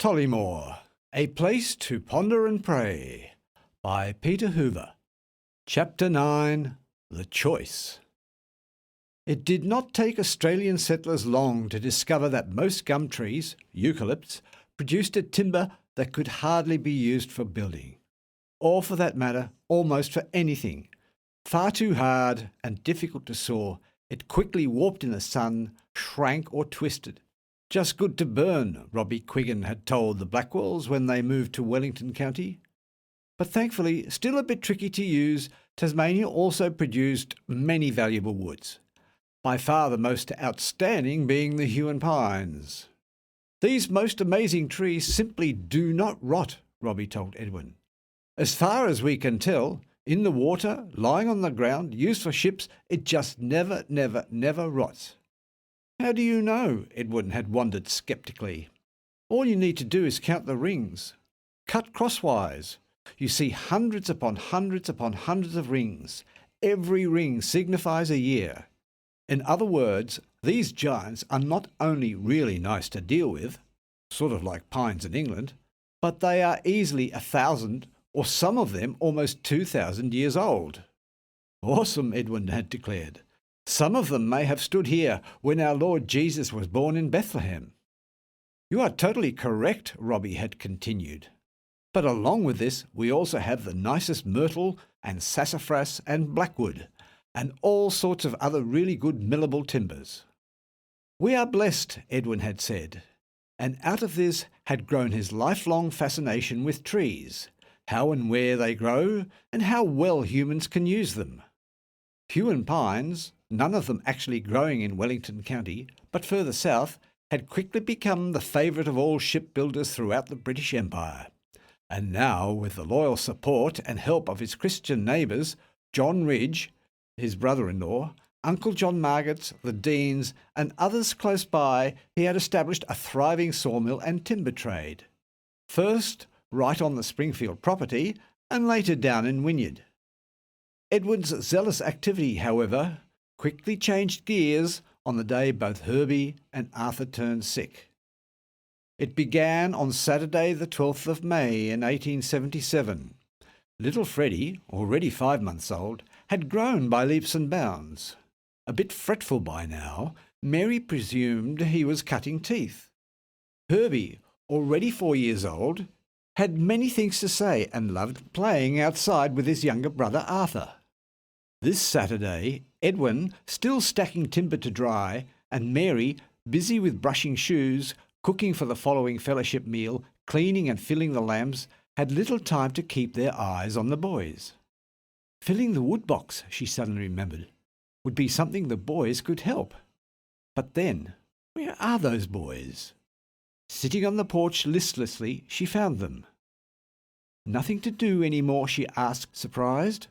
Tollymore, A Place to Ponder and Pray, by Peter Hoover. Chapter 9, The Choice. It did not take Australian settlers long to discover that most gum trees, eucalypts, produced a timber that could hardly be used for building, or for that matter, almost for anything. Far too hard and difficult to saw, it quickly warped in the sun, shrank or twisted. Just good to burn, Robbie Quiggin had told the Blackwells when they moved to Wellington County. But thankfully, still a bit tricky to use, Tasmania also produced many valuable woods, by far the most outstanding being the Huon pines. These most amazing trees simply do not rot, Robbie told Edwin. As far as we can tell, in the water, lying on the ground, used for ships, it just never rots. How do you know? Edwin had wondered sceptically. All you need to do is count the rings. Cut crosswise. You see hundreds upon hundreds upon hundreds of rings. Every ring signifies a year. In other words, these giants are not only really nice to deal with, sort of like pines in England, but they are easily 1,000, or some of them almost 2,000 years old. Awesome, Edwin had declared. Some of them may have stood here when our Lord Jesus was born in Bethlehem. You are totally correct, Robbie had continued. But along with this, we also have the nicest myrtle and sassafras and blackwood, and all sorts of other really good millable timbers. We are blessed, Edwin had said, and out of this had grown his lifelong fascination with trees, how and where they grow, and how well humans can use them. Huon pines, none of them actually growing in Wellington County, but further south, had quickly become the favourite of all shipbuilders throughout the British Empire. And now, with the loyal support and help of his Christian neighbours, John Ridge, his brother-in-law, Uncle John Margetts, the Deans, and others close by, he had established a thriving sawmill and timber trade. First, right on the Springfield property, and later down in Wynyard. Edwin's zealous activity, however, quickly changed gears on the day both Herbie and Arthur turned sick. It began on Saturday the 12th of May in 1877. Little Freddie, already 5 months old, had grown by leaps and bounds. A bit fretful by now, Mary presumed he was cutting teeth. Herbie, already 4 years old, had many things to say and loved playing outside with his younger brother Arthur. This Saturday, Edwin, still stacking timber to dry, and Mary, busy with brushing shoes, cooking for the following fellowship meal, cleaning and filling the lamps, had little time to keep their eyes on the boys. Filling the wood box, she suddenly remembered, would be something the boys could help. But then, where are those boys? Sitting on the porch listlessly, she found them. Nothing to do any more, she asked, surprised.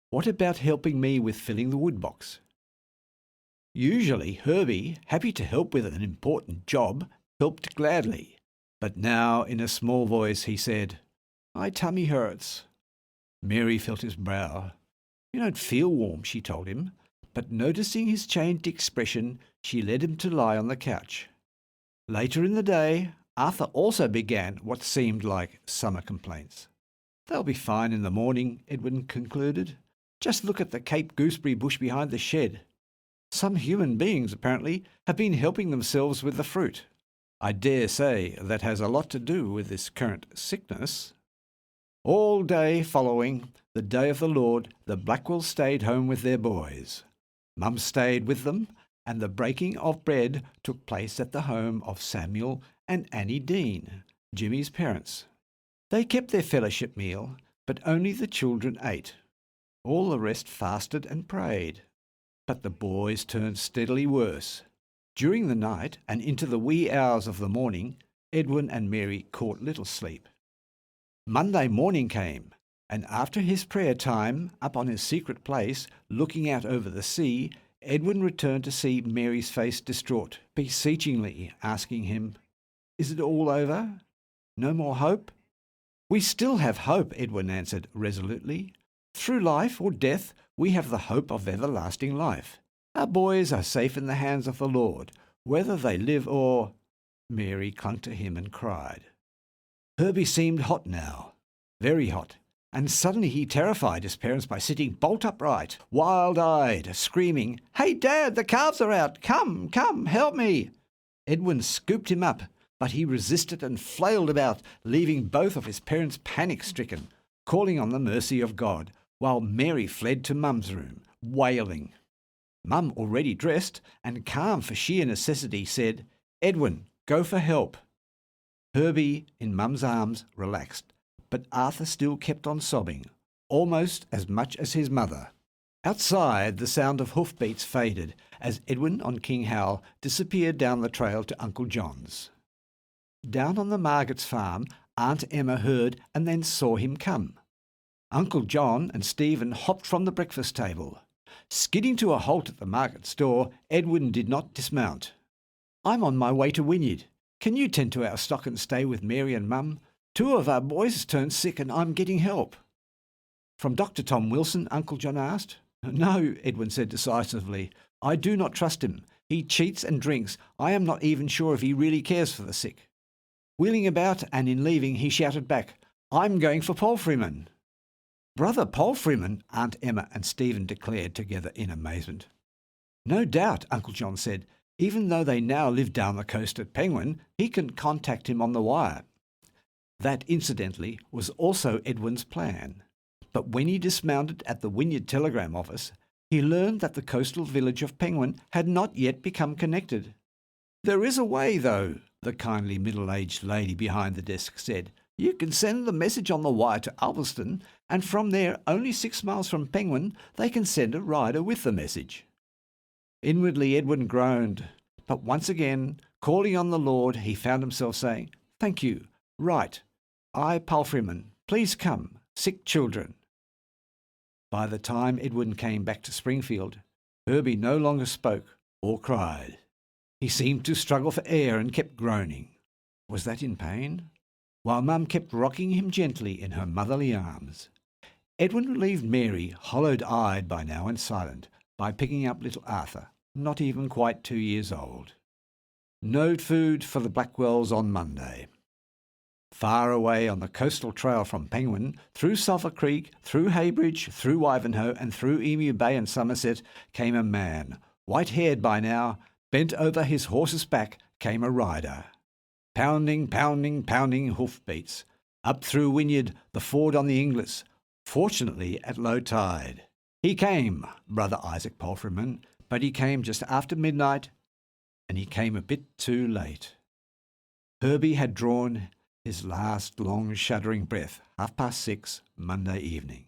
What about helping me with filling the wood box? Usually Herbie, happy to help with an important job, helped gladly. But now, in a small voice, he said, "My tummy hurts." Mary felt his brow. "You don't feel warm," she told him, but noticing his changed expression, she led him to lie on the couch. Later in the day, Arthur also began what seemed like summer complaints. "They'll be fine in the morning," Edwin concluded. "Just look at the Cape gooseberry bush behind the shed. Some human beings, apparently, have been helping themselves with the fruit. I dare say that has a lot to do with this current sickness." All day following, the day of the Lord, the Blackwells stayed home with their boys. Mum stayed with them, and the breaking of bread took place at the home of Samuel and Annie Dean, Jimmy's parents. They kept their fellowship meal, but only the children ate. All the rest fasted and prayed. But the boys turned steadily worse. During the night and into the wee hours of the morning, Edwin and Mary caught little sleep. Monday morning came, and after his prayer time, up on his secret place, looking out over the sea, Edwin returned to see Mary's face distraught, beseechingly asking him, "Is it all over? No more hope?" "We still have hope," Edwin answered resolutely. "Through life or death, we have the hope of everlasting life. Our boys are safe in the hands of the Lord, whether they live or—" Mary clung to him and cried. Herbie seemed hot now, very hot, and suddenly he terrified his parents by sitting bolt upright, wild-eyed, screaming, "Hey, Dad, the calves are out! Come, come, help me!" Edwin scooped him up, but he resisted and flailed about, leaving both of his parents panic-stricken, calling on the mercy of God, while Mary fled to Mum's room, wailing. Mum, already dressed and calm for sheer necessity, said, "Edwin, go for help." Herbie, in Mum's arms, relaxed, but Arthur still kept on sobbing, almost as much as his mother. Outside, the sound of hoofbeats faded as Edwin on King Howell disappeared down the trail to Uncle John's. Down on the Margetts' farm, Aunt Emma heard and then saw him come. Uncle John and Stephen hopped from the breakfast table. Skidding to a halt at the Margetts' door, Edwin did not dismount. "I'm on my way to Wynyard. Can you tend to our stock and stay with Mary and Mum? 2 of our boys turned sick and I'm getting help." "From Dr. Tom Wilson?" Uncle John asked. "No," Edwin said decisively. "I do not trust him. He cheats and drinks. I am not even sure if he really cares for the sick." Wheeling about, and in leaving, he shouted back, "I'm going for Palfreyman." "Brother Palfreyman," Aunt Emma and Stephen declared together in amazement. "No doubt," Uncle John said. "Even though they now live down the coast at Penguin, he can contact him on the wire." That, incidentally, was also Edwin's plan. But when he dismounted at the Wynyard telegram office, he learned that the coastal village of Penguin had not yet become connected. "There is a way, though," the kindly middle-aged lady behind the desk said. "You can send the message on the wire to Ulverston, and from there, only 6 miles from Penguin, they can send a rider with the message." Inwardly, Edwin groaned, but once again, calling on the Lord, he found himself saying, "Thank you. Right. I, Palfreyman. Please come. Sick children." By the time Edwin came back to Springfield, Herbie no longer spoke or cried. He seemed to struggle for air and kept groaning. Was that in pain? While Mum kept rocking him gently in her motherly arms. Edwin relieved Mary, hollow-eyed by now and silent, by picking up little Arthur, not even quite 2 years old. No food for the Blackwells on Monday. Far away on the coastal trail from Penguin, through Sulphur Creek, through Heybridge, through Ivanhoe, and through Emu Bay and Somerset, came a man, white-haired by now. Bent over his horse's back came a rider. Pounding, pounding, pounding hoofbeats. Up through Wynyard, the ford on the Inglis, fortunately at low tide. He came, Brother Isaac Palfreyman, but he came just after midnight, and he came a bit too late. Herbie had drawn his last long shuddering breath, 6:30, Monday evening.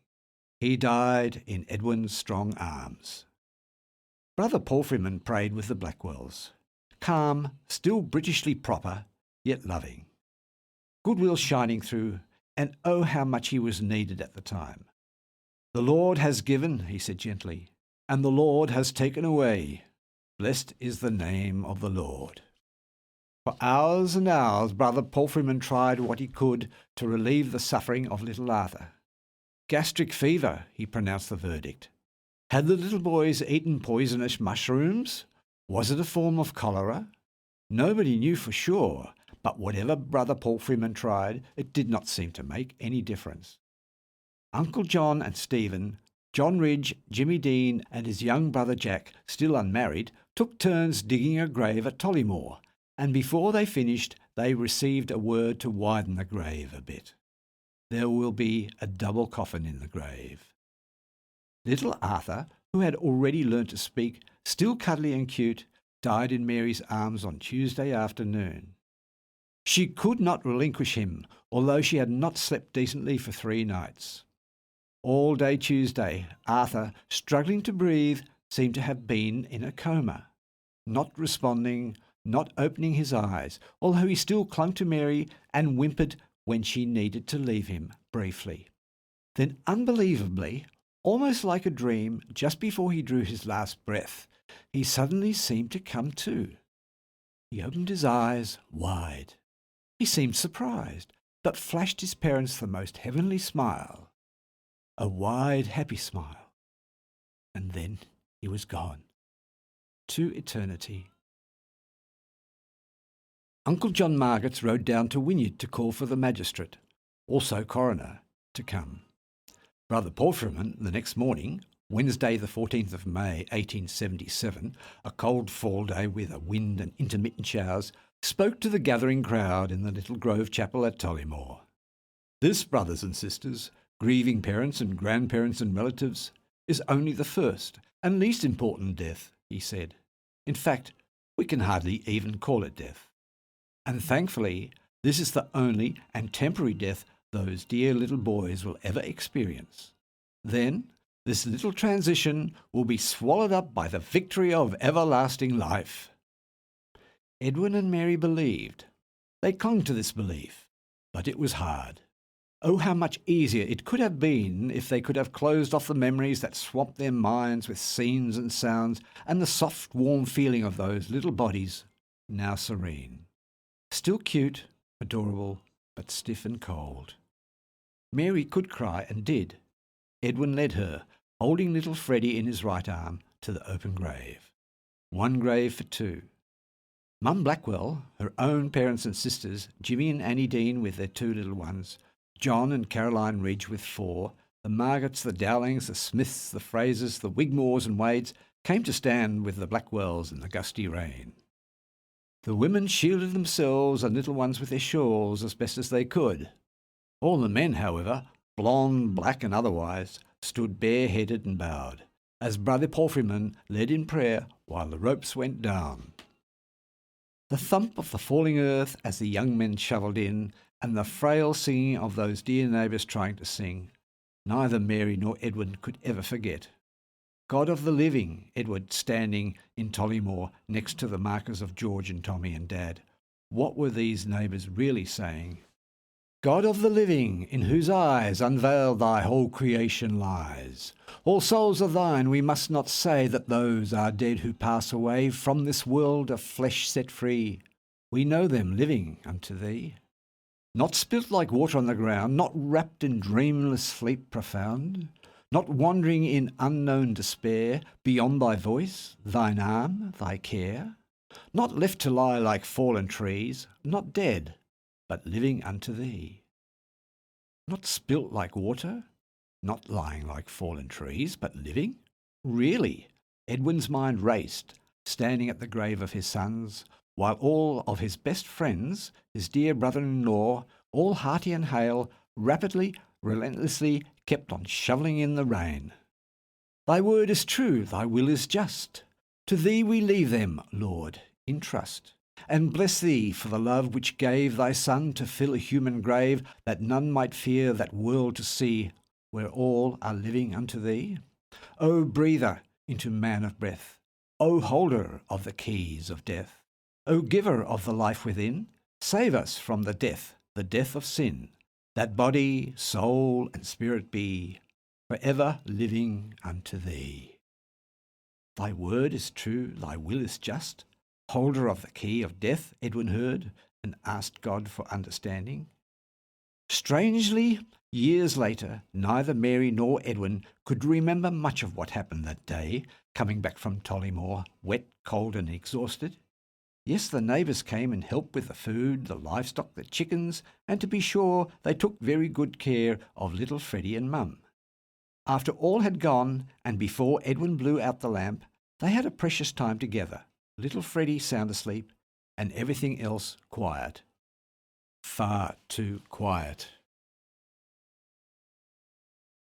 He died in Edwin's strong arms. Brother Palfreyman prayed with the Blackwells, calm, still Britishly proper, yet loving. Goodwill shining through, and oh how much he was needed at the time. "The Lord has given," he said gently, "and the Lord has taken away. Blessed is the name of the Lord." For hours and hours Brother Palfreyman tried what he could to relieve the suffering of little Arthur. "Gastric fever," he pronounced the verdict. Had the little boys eaten poisonous mushrooms? Was it a form of cholera? Nobody knew for sure, but whatever Brother Palfreyman tried, it did not seem to make any difference. Uncle John and Stephen, John Ridge, Jimmy Dean, and his young brother Jack, still unmarried, took turns digging a grave at Tollymore, and before they finished, they received a word to widen the grave a bit. There will be a double coffin in the grave. Little Arthur, who had already learnt to speak, still cuddly and cute, died in Mary's arms on Tuesday afternoon. She could not relinquish him, although she had not slept decently for 3 nights. All day Tuesday, Arthur, struggling to breathe, seemed to have been in a coma, not responding, not opening his eyes, although he still clung to Mary and whimpered when she needed to leave him briefly. Then, unbelievably, almost like a dream, just before he drew his last breath, he suddenly seemed to come to. He opened his eyes wide. He seemed surprised, but flashed his parents the most heavenly smile, a wide, happy smile. And then he was gone, to eternity. Uncle John Margetts rode down to Wynyard to call for the magistrate, also coroner, to come. Brother Fulfilment the next morning, Wednesday the 14th of May 1877, a cold fall day with a wind and intermittent showers, spoke to the gathering crowd in the little Grove Chapel at Tollymore. This, brothers and sisters, grieving parents and grandparents and relatives, is only the first and least important death, he said. In fact, we can hardly even call it death. And thankfully, this is the only and temporary death those dear little boys will ever experience. Then, this little transition will be swallowed up by the victory of everlasting life. Edwin and Mary believed. They clung to this belief, but it was hard. Oh, how much easier it could have been if they could have closed off the memories that swamped their minds with scenes and sounds and the soft, warm feeling of those little bodies, now serene. Still cute, adorable, but stiff and cold. Mary could cry and did. Edwin led her, holding little Freddie in his right arm, to the open grave. One grave for two. Mum Blackwell, her own parents and sisters, Jimmy and Annie Dean with their two little ones, John and Caroline Ridge with four, the Margetts, the Dowlings, the Smiths, the Frasers, the Wigmores and Wades came to stand with the Blackwells in the gusty rain. The women shielded themselves and little ones with their shawls as best as they could. All the men, however, blonde, black and otherwise, stood bareheaded and bowed, as Brother Fulfilment led in prayer while the ropes went down. The thump of the falling earth as the young men shovelled in, and the frail singing of those dear neighbours trying to sing, neither Mary nor Edwin could ever forget. God of the living, Edward standing in Tollymore next to the markers of George and Tommy and Dad. What were these neighbours really saying? God of the living, in whose eyes unveiled thy whole creation lies. All souls are thine, we must not say that those are dead who pass away from this world of flesh set free. We know them living unto thee. Not spilt like water on the ground, not wrapped in dreamless sleep profound, not wandering in unknown despair beyond thy voice, thine arm, thy care, not left to lie like fallen trees, not dead, but living unto thee. Not spilt like water, not lying like fallen trees, but living? Really? Edwin's mind raced, standing at the grave of his sons, while all of his best friends, his dear brother-in-law, all hearty and hale, rapidly, relentlessly kept on shovelling in the rain. Thy word is true, thy will is just. To thee we leave them, Lord, in trust. And bless thee for the love which gave thy Son to fill a human grave, that none might fear that world to see, where all are living unto thee. O breather into man of breath, O holder of the keys of death, O giver of the life within, save us from the death of sin, that body, soul, and spirit be for ever living unto thee. Thy word is true, thy will is just. Holder of the key of death, Edwin heard, and asked God for understanding. Strangely, years later, neither Mary nor Edwin could remember much of what happened that day, coming back from Tollymore, wet, cold, and exhausted. Yes, the neighbours came and helped with the food, the livestock, the chickens, and to be sure, they took very good care of little Freddie and Mum. After all had gone, and before Edwin blew out the lamp, they had a precious time together, little Freddie sound asleep, and everything else quiet. Far too quiet.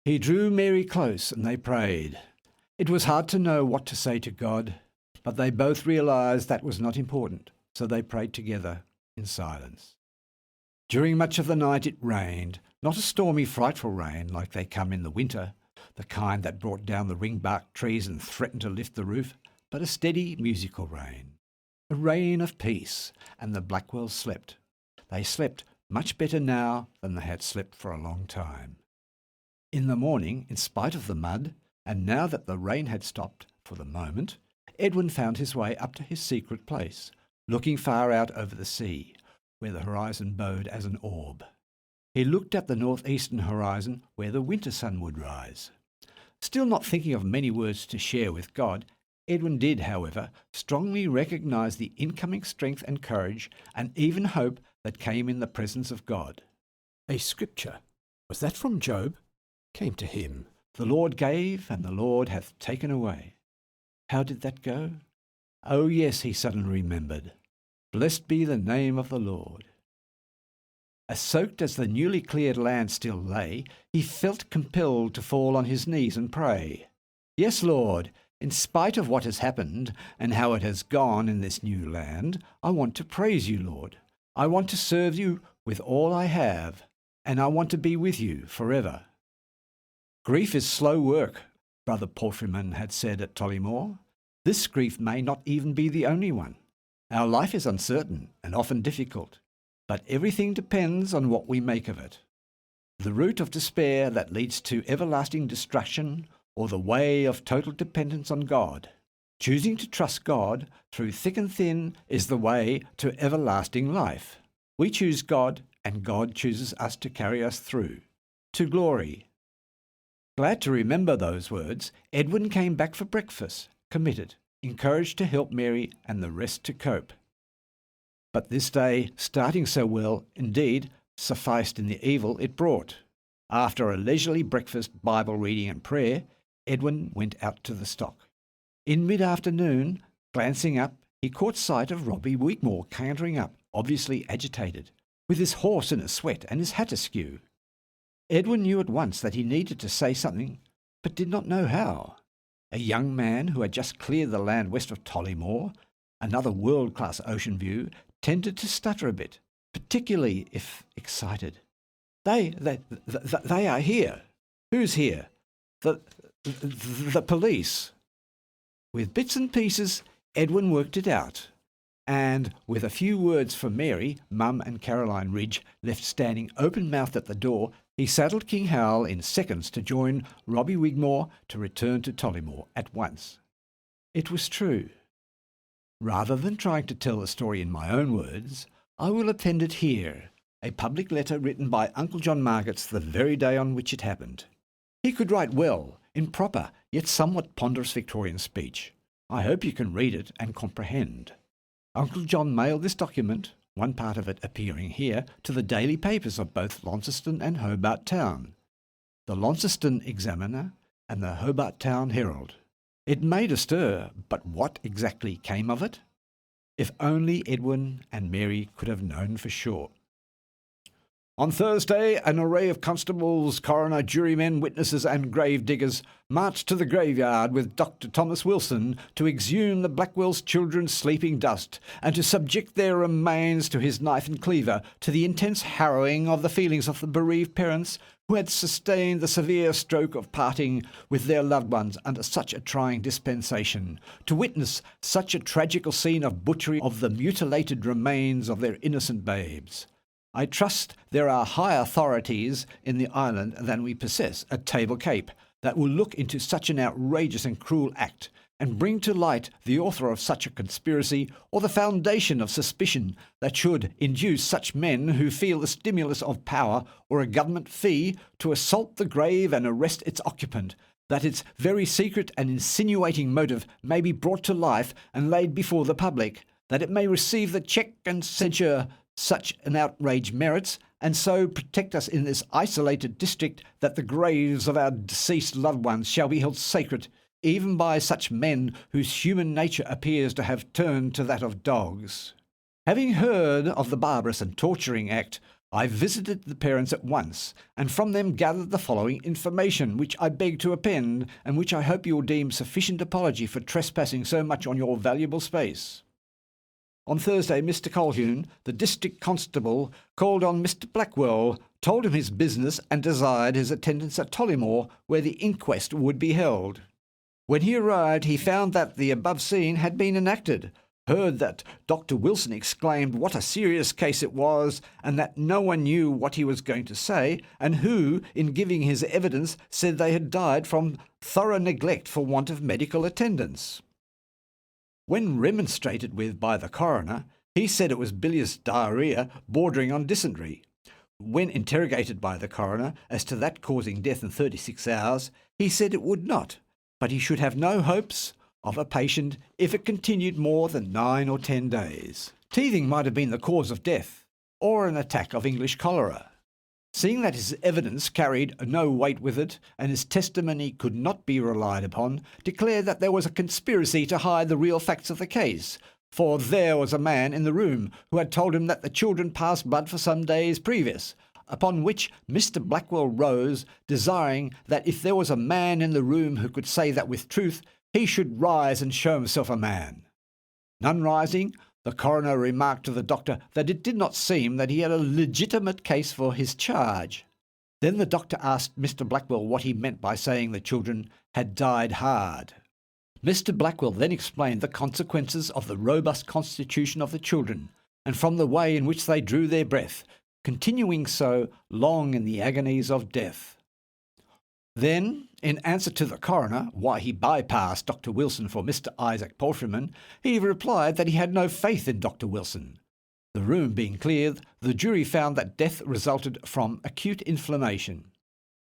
He drew Mary close, and they prayed. It was hard to know what to say to God, but they both realized that was not important, so they prayed together in silence. During much of the night it rained, not a stormy, frightful rain like they come in the winter, the kind that brought down the ring-barked trees and threatened to lift the roof, but a steady, musical rain. A rain of peace, and the Blackwells slept. They slept much better now than they had slept for a long time. In the morning, in spite of the mud, and now that the rain had stopped for the moment, Edwin found his way up to his secret place, looking far out over the sea, where the horizon bowed as an orb. He looked at the northeastern horizon, where the winter sun would rise. Still not thinking of many words to share with God, Edwin did, however, strongly recognise the incoming strength and courage and even hope that came in the presence of God. A scripture, was that from Job, came to him. The Lord gave, and the Lord hath taken away. How did that go? Oh yes, he suddenly remembered. Blessed be the name of the Lord. As soaked as the newly cleared land still lay, he felt compelled to fall on his knees and pray. Yes, Lord, in spite of what has happened and how it has gone in this new land, I want to praise you, Lord. I want to serve you with all I have, and I want to be with you forever. Grief is slow work, Brother Porphyman had said at Tollymore. This grief may not even be the only one. Our life is uncertain and often difficult, but everything depends on what we make of it. The route of despair that leads to everlasting destruction, or the way of total dependence on God. Choosing to trust God through thick and thin is the way to everlasting life. We choose God, and God chooses us to carry us through, to glory. Glad to remember those words, Edwin came back for breakfast, committed, encouraged to help Mary and the rest to cope. But this day, starting so well, indeed, sufficed in the evil it brought. After a leisurely breakfast, Bible reading and prayer, Edwin went out to the stock. In mid-afternoon, glancing up, he caught sight of Robbie Wigmore cantering up, obviously agitated, with his horse in a sweat and his hat askew. Edwin knew at once that he needed to say something, but did not know how. A young man who had just cleared the land west of Tollymore, another world-class ocean view, tended to stutter a bit, particularly if excited. They are here. Who's here? The police. With bits and pieces, Edwin worked it out, and with a few words for Mary, Mum and Caroline Ridge left standing open-mouthed at the door, he saddled King Howell in seconds to join Robbie Wigmore to return to Tollymore at once. It was true. Rather than trying to tell the story in my own words, I will append it here, a public letter written by Uncle John Margetts the very day on which it happened. He could write well, in proper, yet somewhat ponderous Victorian speech. I hope you can read it and comprehend. Uncle John mailed this document, one part of it appearing here, to the daily papers of both Launceston and Hobart Town, the Launceston Examiner and the Hobart Town Herald. It made a stir, but what exactly came of it? If only Edwin and Mary could have known for sure. On Thursday, an array of constables, coroner, jurymen, witnesses and grave diggers marched to the graveyard with Dr. Thomas Wilson to exhume the Blackwell's children's sleeping dust and to subject their remains to his knife and cleaver, to the intense harrowing of the feelings of the bereaved parents who had sustained the severe stroke of parting with their loved ones under such a trying dispensation, to witness such a tragical scene of butchery of the mutilated remains of their innocent babes. I trust there are higher authorities in the island than we possess at Table Cape that will look into such an outrageous and cruel act and bring to light the author of such a conspiracy or the foundation of suspicion that should induce such men who feel the stimulus of power or a government fee to assault the grave and arrest its occupant, that its very secret and insinuating motive may be brought to life and laid before the public, that it may receive the check and censure such an outrage merits, and so protect us in this isolated district, that the graves of our deceased loved ones shall be held sacred, even by such men whose human nature appears to have turned to that of dogs. Having heard of the barbarous and torturing act, I visited the parents at once, and from them gathered the following information, which I beg to append, and which I hope you will deem sufficient apology for trespassing so much on your valuable space. On Thursday, Mr. Colquhoun, the district constable, called on Mr. Blackwell, told him his business, and desired his attendance at Tollymore, where the inquest would be held. When he arrived, he found that the above scene had been enacted, heard that Dr. Wilson exclaimed what a serious case it was, and that no one knew what he was going to say, and who, in giving his evidence, said they had died from thorough neglect for want of medical attendance. When remonstrated with by the coroner, he said it was bilious diarrhoea bordering on dysentery. When interrogated by the coroner as to that causing death in 36 hours, he said it would not, but he should have no hopes of a patient if it continued more than 9 or 10 days. Teething might have been the cause of death, or an attack of English cholera. Seeing that his evidence carried no weight with it, and his testimony could not be relied upon, declared that there was a conspiracy to hide the real facts of the case, for there was a man in the room who had told him that the children passed blood for some days previous, upon which Mr. Blackwell rose, desiring that if there was a man in the room who could say that with truth, he should rise and show himself a man. None rising, the coroner remarked to the doctor that it did not seem that he had a legitimate case for his charge. Then the doctor asked Mr. Blackwell what he meant by saying the children had died hard. Mr. Blackwell then explained the consequences of the robust constitution of the children, and from the way in which they drew their breath, continuing so long in the agonies of death. Then, in answer to the coroner why he bypassed Dr. Wilson for Mr. Isaac Palfreyman, he replied that he had no faith in Dr. Wilson. The room being cleared, the jury found that death resulted from acute inflammation.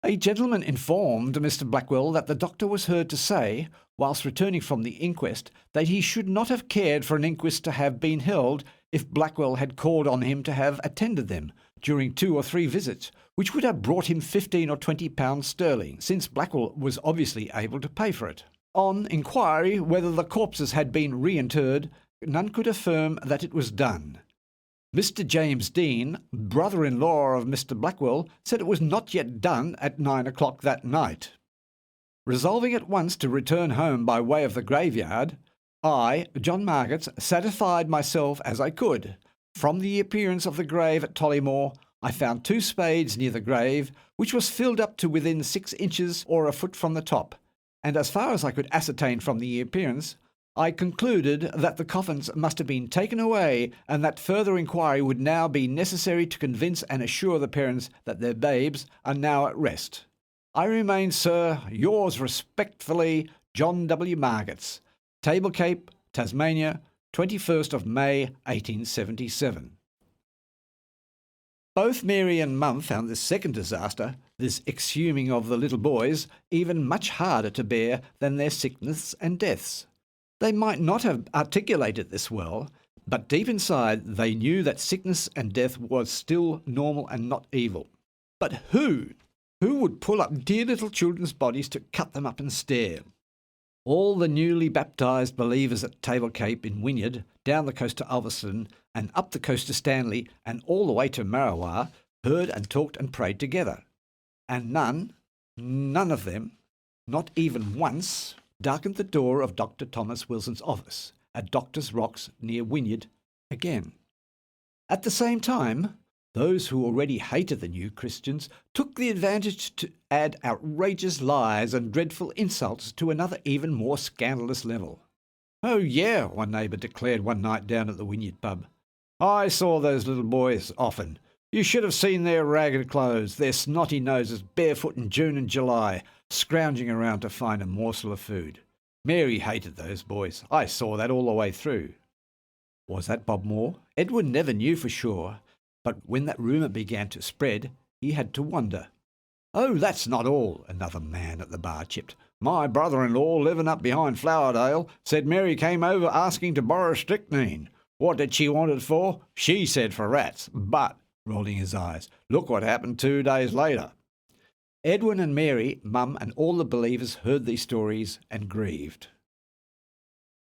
A gentleman informed Mr. Blackwell that the doctor was heard to say, whilst returning from the inquest, that he should not have cared for an inquest to have been held if Blackwell had called on him to have attended them during 2 or 3 visits, which would have brought him £15 or £20 sterling, since Blackwell was obviously able to pay for it. On inquiry whether the corpses had been reinterred, none could affirm that it was done. Mr. James Dean, brother-in-law of Mr. Blackwell, said it was not yet done at 9 o'clock that night. Resolving at once to return home by way of the graveyard, I, John Margetts, satisfied myself as I could. From the appearance of the grave at Tollymore, I found 2 spades near the grave, which was filled up to within 6 inches or a foot from the top, and as far as I could ascertain from the appearance, I concluded that the coffins must have been taken away, and that further inquiry would now be necessary to convince and assure the parents that their babes are now at rest. I remain, sir, yours respectfully, John W. Margetts, Table Cape, Tasmania, 21st of May, 1877. Both Mary and Mum found this second disaster, this exhuming of the little boys, even much harder to bear than their sickness and deaths. They might not have articulated this well, but deep inside they knew that sickness and death was still normal and not evil. But who would pull up dear little children's bodies to cut them up and stare? All the newly baptised believers at Table Cape in Wynyard, down the coast to Ulverston, and up the coast to Stanley, and all the way to Marrawar, heard and talked and prayed together. And none of them, not even once, darkened the door of Dr. Thomas Wilson's office at Doctor's Rocks near Wynyard again. At the same time, those who already hated the new Christians took the advantage to add outrageous lies and dreadful insults to another even more scandalous level. "Oh yeah," one neighbour declared one night down at the Wynyard pub. "I saw those little boys often. You should have seen their ragged clothes, their snotty noses, barefoot in June and July, scrounging around to find a morsel of food. Mary hated those boys. I saw that all the way through." Was that Bob Moore? Edwin never knew for sure, but when that rumour began to spread, he had to wonder. "Oh, that's not all," another man at the bar chipped. "My brother-in-law, living up behind Flowerdale, said Mary came over asking to borrow strychnine. What did she want it for? She said for rats. But," rolling his eyes, "look what happened 2 days later." Edwin and Mary, Mum and all the believers heard these stories and grieved.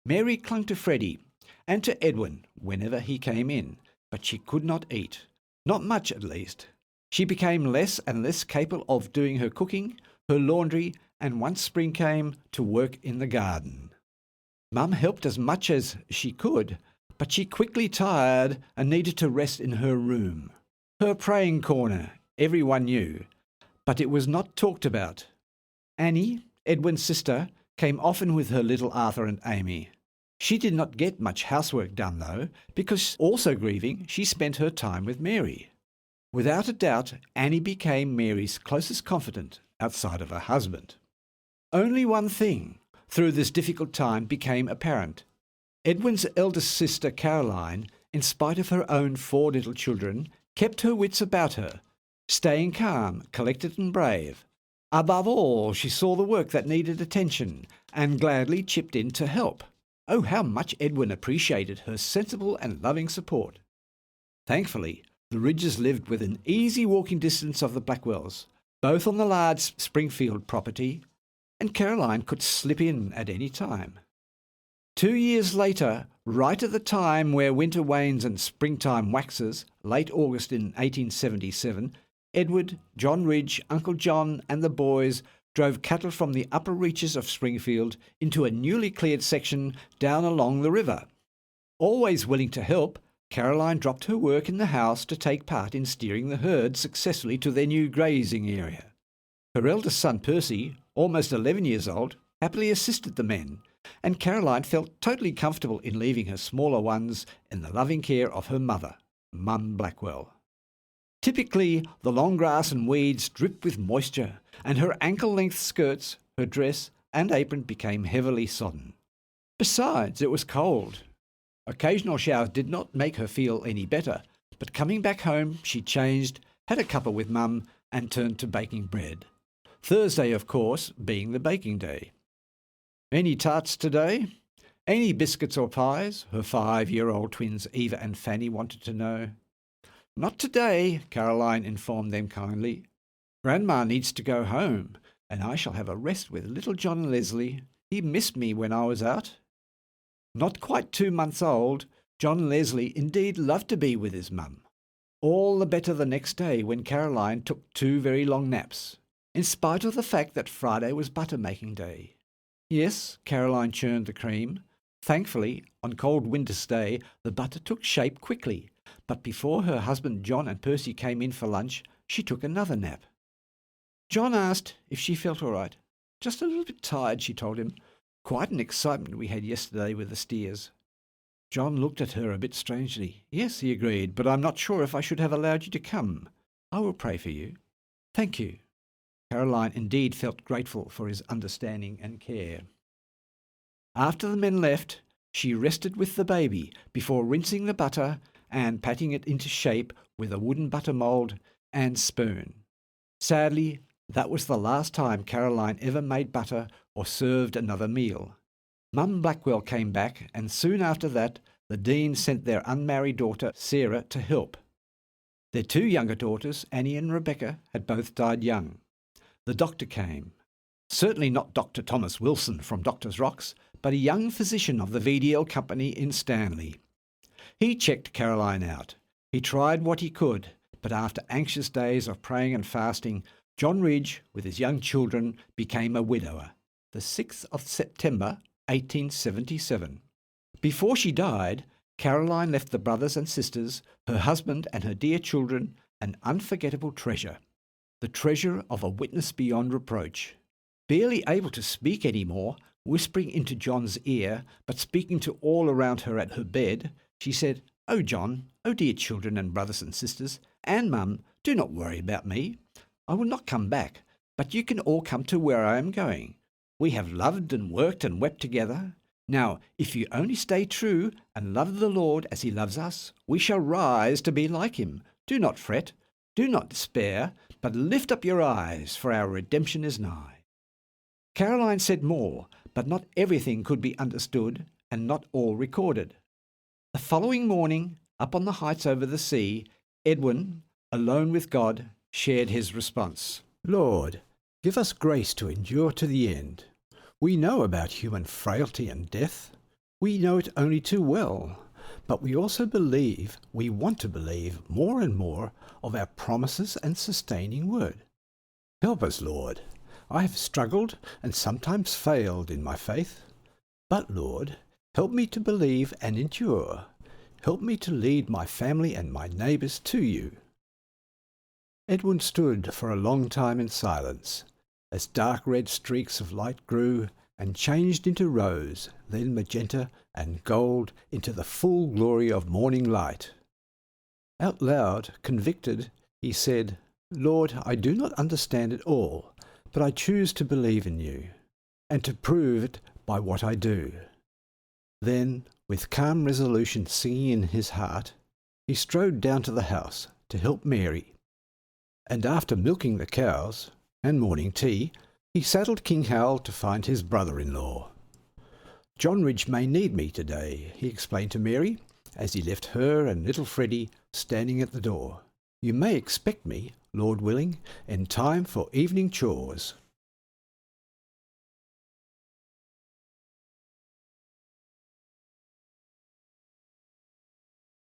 Mary clung to Freddie and to Edwin whenever he came in, but she could not eat. Not much, at least. She became less and less capable of doing her cooking, her laundry, and once spring came, to work in the garden. Mum helped as much as she could, but she quickly tired and needed to rest in her room. Her praying corner, everyone knew, but it was not talked about. Annie, Edwin's sister, came often with her little Arthur and Amy. She did not get much housework done, though, because, also grieving, she spent her time with Mary. Without a doubt, Annie became Mary's closest confidant outside of her husband. Only one thing, through this difficult time, became apparent. Edwin's eldest sister, Caroline, in spite of her own 4 little children, kept her wits about her, staying calm, collected and brave. Above all, she saw the work that needed attention and gladly chipped in to help. Oh, how much Edwin appreciated her sensible and loving support. Thankfully, the Ridges lived within easy walking distance of the Blackwells, both on the large Springfield property, and Caroline could slip in at any time. 2 years later, right at the time where winter wanes and springtime waxes, late August in 1877, Edward, John Ridge, Uncle John and the boys drove cattle from the upper reaches of Springfield into a newly cleared section down along the river. Always willing to help, Caroline dropped her work in the house to take part in steering the herd successfully to their new grazing area. Her eldest son Percy, almost 11 years old, happily assisted the men, and Caroline felt totally comfortable in leaving her smaller ones in the loving care of her mother, Mum Blackwell. Typically, the long grass and weeds dripped with moisture, and her ankle-length skirts, her dress and apron became heavily sodden. Besides, it was cold. Occasional showers did not make her feel any better, but coming back home, she changed, had a cuppa with Mum, and turned to baking bread. Thursday, of course, being the baking day. "Any tarts today? Any biscuits or pies?" her 5-year-old twins Eva and Fanny wanted to know. "Not today," Caroline informed them kindly. "Grandma needs to go home, and I shall have a rest with little John Leslie. He missed me when I was out." Not quite 2 months old, John Leslie indeed loved to be with his mum. All the better the next day when Caroline took 2 very long naps, in spite of the fact that Friday was butter-making day. Yes, Caroline churned the cream. Thankfully, on cold winter's day, the butter took shape quickly, but before her husband John and Percy came in for lunch, she took another nap. John asked if she felt all right. "Just a little bit tired," she told him. "Quite an excitement we had yesterday with the steers." John looked at her a bit strangely. "Yes," he agreed, "but I'm not sure if I should have allowed you to come. I will pray for you." "Thank you." Caroline indeed felt grateful for his understanding and care. After the men left, she rested with the baby before rinsing the butter and patting it into shape with a wooden butter mould and spoon. Sadly, that was the last time Caroline ever made butter or served another meal. Mum Blackwell came back, and soon after that the Dean sent their unmarried daughter Sarah to help. Their 2 younger daughters, Annie and Rebecca, had both died young. The doctor came. Certainly not Dr. Thomas Wilson from Doctor's Rocks, but a young physician of the VDL Company in Stanley. He checked Caroline out. He tried what he could, but after anxious days of praying and fasting, John Ridge, with his young children, became a widower, the 6th of September, 1877. Before she died, Caroline left the brothers and sisters, her husband and her dear children, an unforgettable treasure, the treasure of a witness beyond reproach. Barely able to speak any more, whispering into John's ear, but speaking to all around her at her bed, she said, "Oh, John, oh, dear children and brothers and sisters, and Mum, do not worry about me. I will not come back, but you can all come to where I am going. We have loved and worked and wept together. Now, if you only stay true and love the Lord as he loves us, we shall rise to be like him. Do not fret, do not despair, but lift up your eyes, for our redemption is nigh." Caroline said more, but not everything could be understood and not all recorded. The following morning, up on the heights over the sea, Edwin, alone with God, shared his response. "Lord, give us grace to endure to the end. We know about human frailty and death. We know it only too well, but we also believe, we want to believe more and more of our promises and sustaining word. Help us, Lord. I have struggled and sometimes failed in my faith. But, Lord, help me to believe and endure. Help me to lead my family and my neighbours to you." Edwin stood for a long time in silence, as dark red streaks of light grew and changed into rose, then magenta and gold into the full glory of morning light. Out loud, convicted, he said, "Lord, I do not understand it all, but I choose to believe in you, and to prove it by what I do." Then, with calm resolution singing in his heart, he strode down to the house to help Mary, and after milking the cows, and morning tea, he saddled King Hal to find his brother-in-law. "John Ridge may need me today," he explained to Mary, as he left her and little Freddie standing at the door. "You may expect me, Lord willing, in time for evening chores."